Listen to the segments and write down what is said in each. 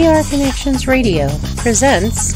PR Connections Radio presents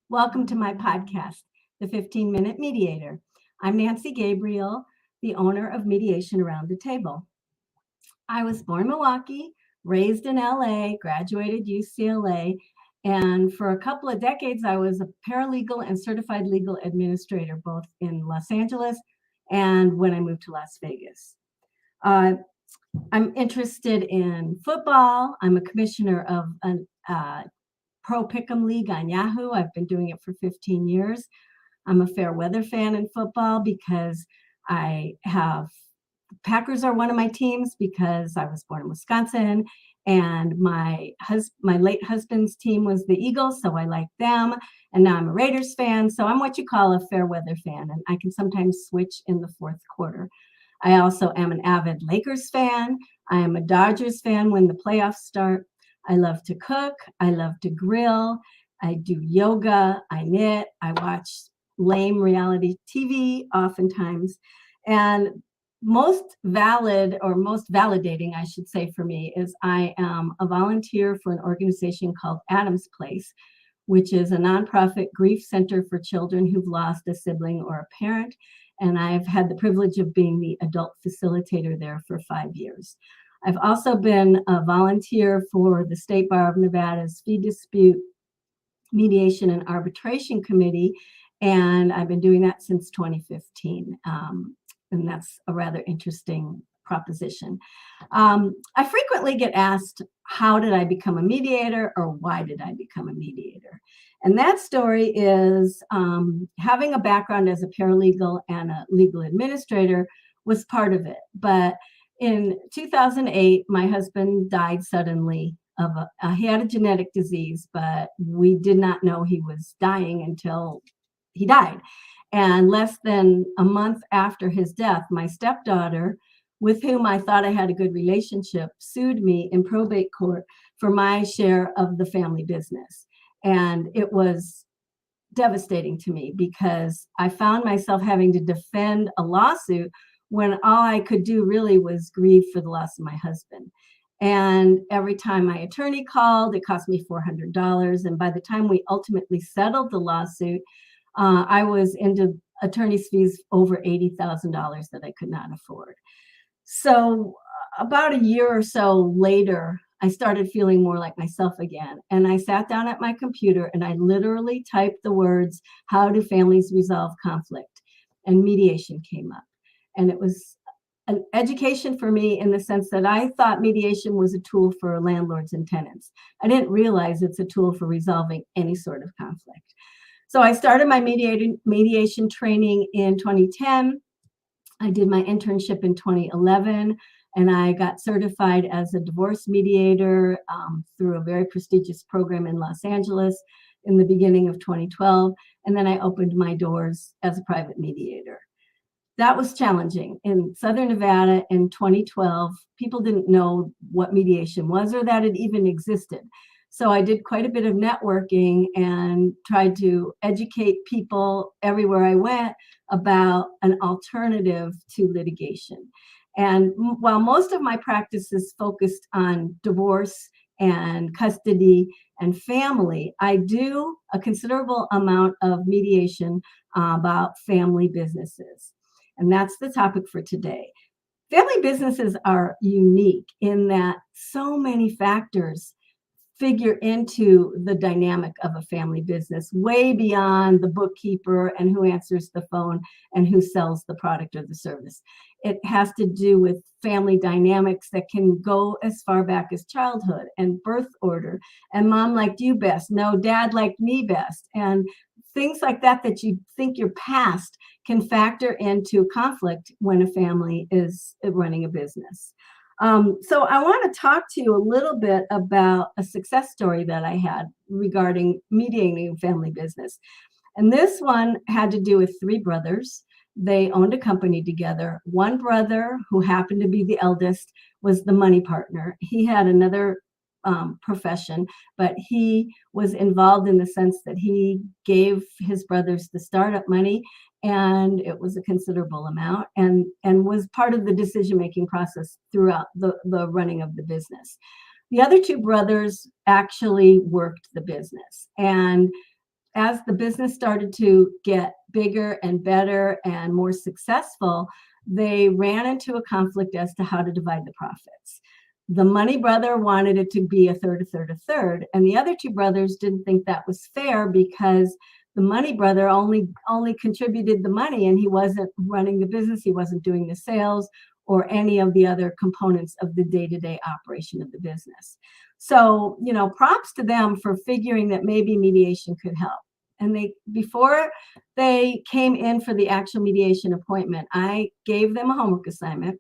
Welcome to my podcast, The 15-Minute Mediator. I'm Nancy Gabriel, the owner of Mediation Around the Table. I was born in Milwaukee, raised in LA, graduated UCLA, and for a couple of decades, I was a paralegal and certified legal administrator, both in Los Angeles and when I moved to Las Vegas. I'm interested in football. I'm a commissioner of a Pro Pick'em League on Yahoo. I've been doing it for 15 years. I'm a fair weather fan in football because Packers are one of my teams because I was born in Wisconsin, and my late husband's team was the Eagles, so I like them. And now I'm a Raiders fan, so I'm what you call a fair weather fan, and I can sometimes switch in the fourth quarter. I also am an avid Lakers fan. I am a Dodgers fan when the playoffs start. I love to cook. I love to grill. I do yoga. I knit. I watch lame reality TV oftentimes. And most validating, I should say, for me is I am a volunteer for an organization called Adam's Place, which is a nonprofit grief center for children who've lost a sibling or a parent. And I've had the privilege of being the adult facilitator there for 5 years. I've also been a volunteer for the State Bar of Nevada's Fee Dispute Mediation and Arbitration Committee, and I've been doing that since 2015. And that's a rather interesting proposition. I frequently get asked, how did I become a mediator, or why did I become a mediator? And that story is having a background as a paralegal and a legal administrator was part of it. But in 2008, my husband died suddenly of he had a genetic disease, but we did not know he was dying until he died. And less than a month after his death, my stepdaughter, with whom I thought I had a good relationship, sued me in probate court for my share of the family business. And it was devastating to me because I found myself having to defend a lawsuit when all I could do really was grieve for the loss of my husband. And every time my attorney called, it cost me $400. And by the time we ultimately settled the lawsuit, I was into attorney's fees over $80,000 that I could not afford. So about a year or so later, I started feeling more like myself again. And I sat down at my computer and I literally typed the words, "How do families resolve conflict?" And mediation came up. And it was an education for me in the sense that I thought mediation was a tool for landlords and tenants. I didn't realize it's a tool for resolving any sort of conflict. So I started my mediation training in 2010. I did my internship in 2011, and I got certified as a divorce mediator through a very prestigious program in Los Angeles in the beginning of 2012. And then I opened my doors as a private mediator. That was challenging. In Southern Nevada in 2012, people didn't know what mediation was or that it even existed. So I did quite a bit of networking and tried to educate people everywhere I went about an alternative to litigation. And while most of my practice is focused on divorce and custody and family, I do a considerable amount of mediation about family businesses. And that's the topic for today. Family businesses are unique in that so many factors figure into the dynamic of a family business, way beyond the bookkeeper and who answers the phone and who sells the product or the service. It has to do with family dynamics that can go as far back as childhood and birth order. And mom liked you best. No, dad liked me best. And things like that that you think you're past can factor into conflict when a family is running a business. So I want to talk to you a little bit about a success story that I had regarding mediating a family business. And this one had to do with three brothers. They owned a company together. One brother, who happened to be the eldest, was the money partner. He had another profession, but he was involved in the sense that he gave his brothers the startup money and it was a considerable amount, and was part of the decision-making process throughout the running of the business. The other two brothers actually worked the business, and as the business started to get bigger and better and more successful, they ran into a conflict as to how to divide the profits. The money brother wanted it to be a third, a third, a third, and the other two brothers didn't think that was fair because the money brother only contributed the money, and he wasn't running the business, he wasn't doing the sales or any of the other components of the day-to-day operation of the business. So, props to them for figuring that maybe mediation could help. And before they came in for the actual mediation appointment, I gave them a homework assignment,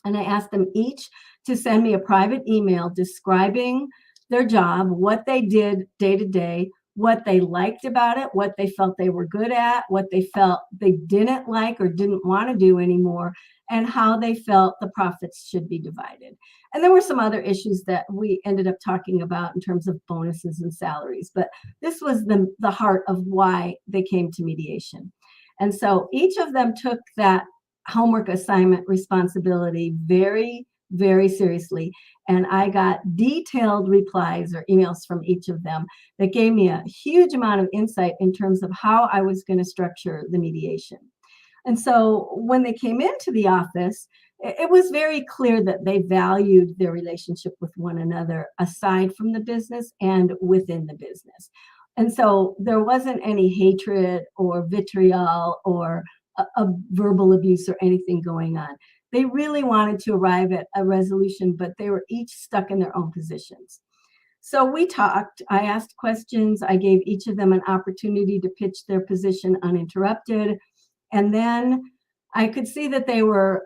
and I asked them each to send me a private email describing their job, what they did day to day, what they liked about it, what they felt they were good at, what they felt they didn't like or didn't want to do anymore, and how they felt the profits should be divided. And there were some other issues that we ended up talking about in terms of bonuses and salaries, but this was the heart of why they came to mediation. And so each of them took that homework assignment responsibility very, very seriously. And I got detailed replies or emails from each of them that gave me a huge amount of insight in terms of how I was going to structure the mediation. And so when they came into the office, it was very clear that they valued their relationship with one another aside from the business and within the business. And so there wasn't any hatred or vitriol or a verbal abuse or anything going on. They really wanted to arrive at a resolution, but they were each stuck in their own positions. So we talked, I asked questions, I gave each of them an opportunity to pitch their position uninterrupted. And then I could see that they were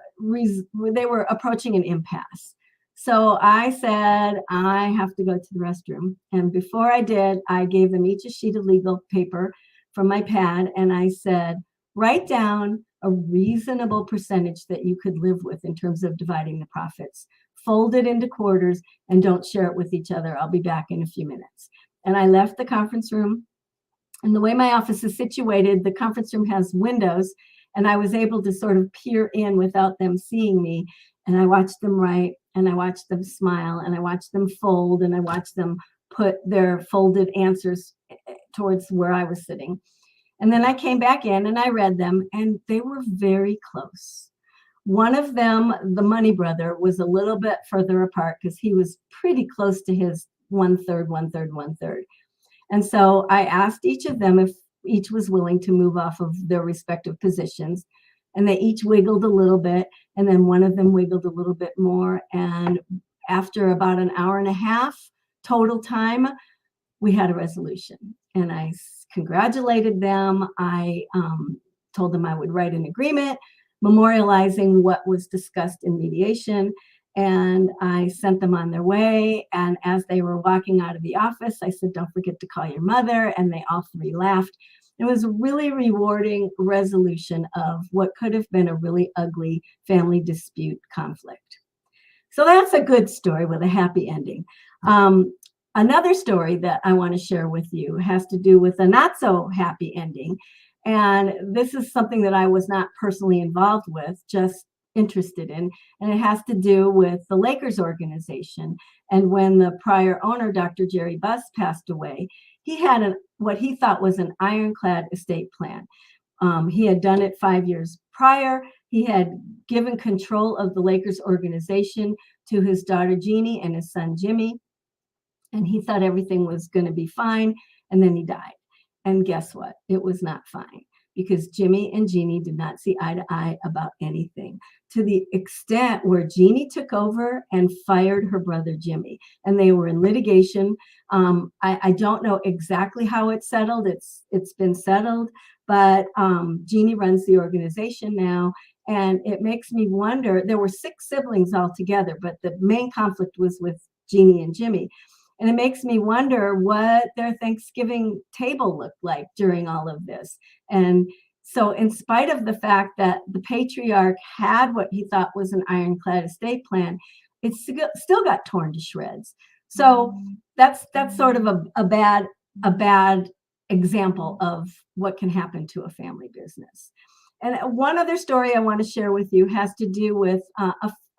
approaching an impasse. So I said, I have to go to the restroom. And before I did, I gave them each a sheet of legal paper from my pad. And I said, write down a reasonable percentage that you could live with in terms of dividing the profits. Fold it into quarters and don't share it with each other. I'll be back in a few minutes. And I left the conference room. And the way my office is situated, the conference room has windows, and I was able to sort of peer in without them seeing me. And I watched them write, and I watched them smile, and I watched them fold, and I watched them put their folded answers towards where I was sitting. And then I came back in and I read them, and they were very close. One of them, the money brother, was a little bit further apart because he was pretty close to his 1/3, 1/3, 1/3. And so I asked each of them if each was willing to move off of their respective positions. And they each wiggled a little bit. And then one of them wiggled a little bit more. And after about an hour and a half total time, we had a resolution. And I congratulated them. I told them I would write an agreement memorializing what was discussed in mediation. And I sent them on their way. And as they were walking out of the office, I said, don't forget to call your mother. And they all three laughed. It was a really rewarding resolution of what could have been a really ugly family dispute conflict. So that's a good story with a happy ending. Another story that I want to share with you has to do with a not so happy ending. And this is something that I was not personally involved with, just interested in, and it has to do with the Lakers organization. And when the prior owner, Dr. Jerry Buss, passed away, he had what he thought was an ironclad estate plan. He had done it 5 years prior. He had given control of the Lakers organization to his daughter Jeannie and his son Jimmy, and he thought everything was going to be fine. And then he died. And guess what? It was not fine, because Jimmy and Jeannie did not see eye to eye about anything, to the extent where Jeannie took over and fired her brother Jimmy. And they were in litigation. I don't know exactly how it's settled. It's been settled, but Jeannie runs the organization now. And it makes me wonder, there were 6 siblings altogether, but the main conflict was with Jeannie and Jimmy. And it makes me wonder what their Thanksgiving table looked like during all of this. And so in spite of the fact that the patriarch had what he thought was an ironclad estate plan, it still got torn to shreds. So that's sort of a bad example of what can happen to a family business. And one other story I want to share with you has to do with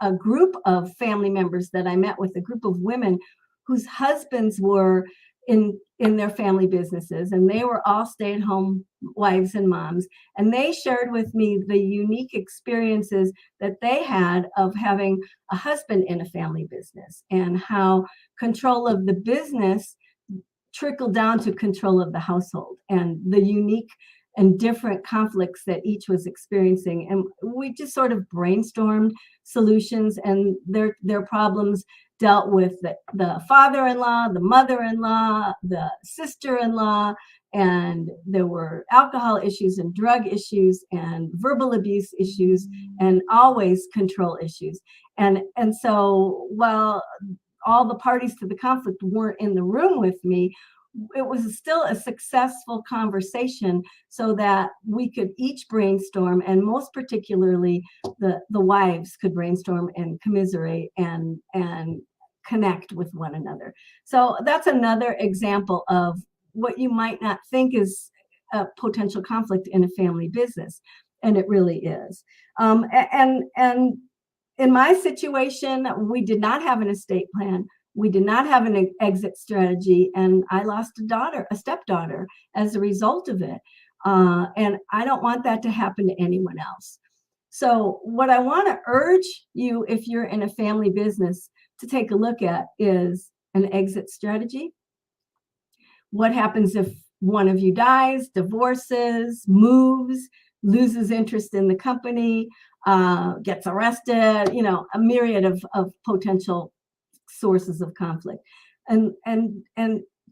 a group of family members that I met with, a group of women whose husbands were in their family businesses, and they were all stay-at-home wives and moms, and they shared with me the unique experiences that they had of having a husband in a family business, and how control of the business trickled down to control of the household, and the unique and different conflicts that each was experiencing. And we just sort of brainstormed solutions, and their problems dealt with the father-in-law, the mother-in-law, the sister-in-law, and there were alcohol issues and drug issues and verbal abuse issues and always control issues. And so while all the parties to the conflict weren't in the room with me, it was still a successful conversation so that we could each brainstorm, and most particularly the wives could brainstorm and commiserate and connect with one another. So that's another example of what you might not think is a potential conflict in a family business, and it really is. And in my situation, we did not have an estate plan. We did not have an exit strategy, and I lost a stepdaughter as a result of it. And I don't want that to happen to anyone else. So what I want to urge you, if you're in a family business, to take a look at is an exit strategy. What happens if one of you dies, divorces, moves, loses interest in the company, gets arrested, a myriad of potential sources of conflict, and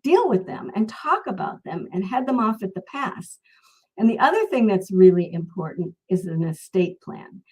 deal with them and talk about them and head them off at the pass. And the other thing that's really important is an estate plan.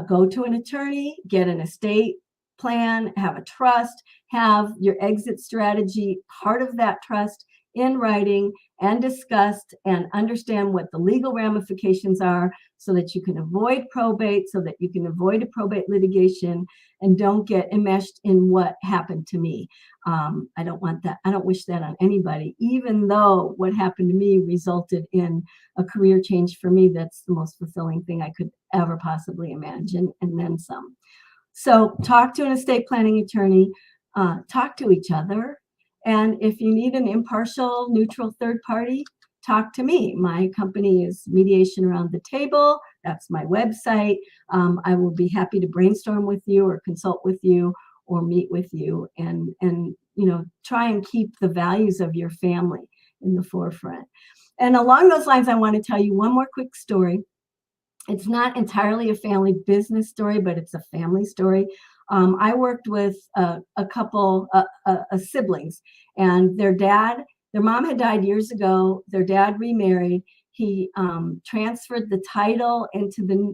Go to an attorney, get an estate plan, have a trust, have your exit strategy, part of that trust in writing and discussed, and understand what the legal ramifications are so that you can avoid probate, so that you can avoid a probate litigation and don't get enmeshed in what happened to me. I don't want that. I don't wish that on anybody, even though what happened to me resulted in a career change for me. That's the most fulfilling thing I could ever possibly imagine, and then some. So talk to an estate planning attorney, talk to each other. And if you need an impartial, neutral third party, talk to me. My company is Mediation Around the Table. That's my website. I will be happy to brainstorm with you or consult with you or meet with you, and try and keep the values of your family in the forefront. And along those lines, I want to tell you one more quick story. It's not entirely a family business story, but it's a family story. I worked with a couple, siblings, and their mom had died years ago. Their dad remarried. He transferred the title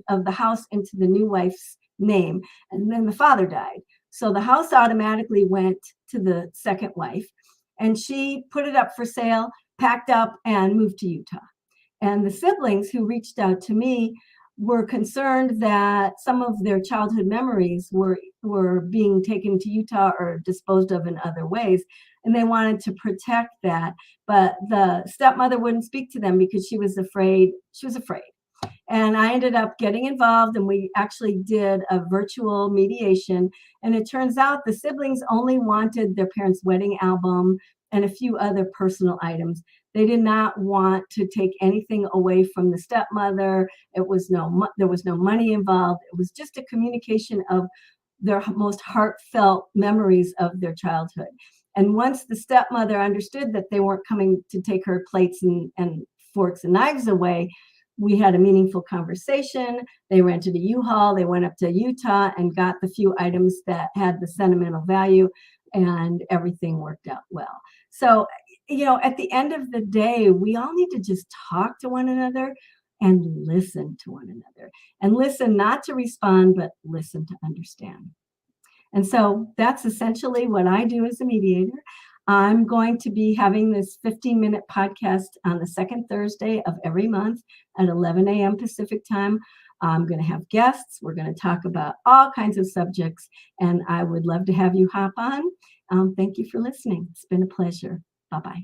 of the house into the new wife's name, and then the father died. So the house automatically went to the second wife, and she put it up for sale, packed up, and moved to Utah. And the siblings who reached out to me were concerned that some of their childhood memories were being taken to Utah or disposed of in other ways, and they wanted to protect that. But the stepmother wouldn't speak to them because she was afraid. And I ended up getting involved, and we actually did a virtual mediation. And it turns out the siblings only wanted their parents' wedding album and a few other personal items. They did not want to take anything away from the stepmother. There was no money involved. It was just a communication of their most heartfelt memories of their childhood. And once the stepmother understood that they weren't coming to take her plates and forks and knives away, we had a meaningful conversation. They rented a U-Haul. They went up to Utah and got the few items that had the sentimental value, and everything worked out well. So, at the end of the day, we all need to just talk to one another and listen to one another, and listen not to respond, but listen to understand. And so that's essentially what I do as a mediator. I'm going to be having this 15-minute podcast on the second Thursday of every month at 11 a.m. Pacific time. I'm going to have guests. We're going to talk about all kinds of subjects, and I would love to have you hop on. Thank you for listening. It's been a pleasure. Bye-bye.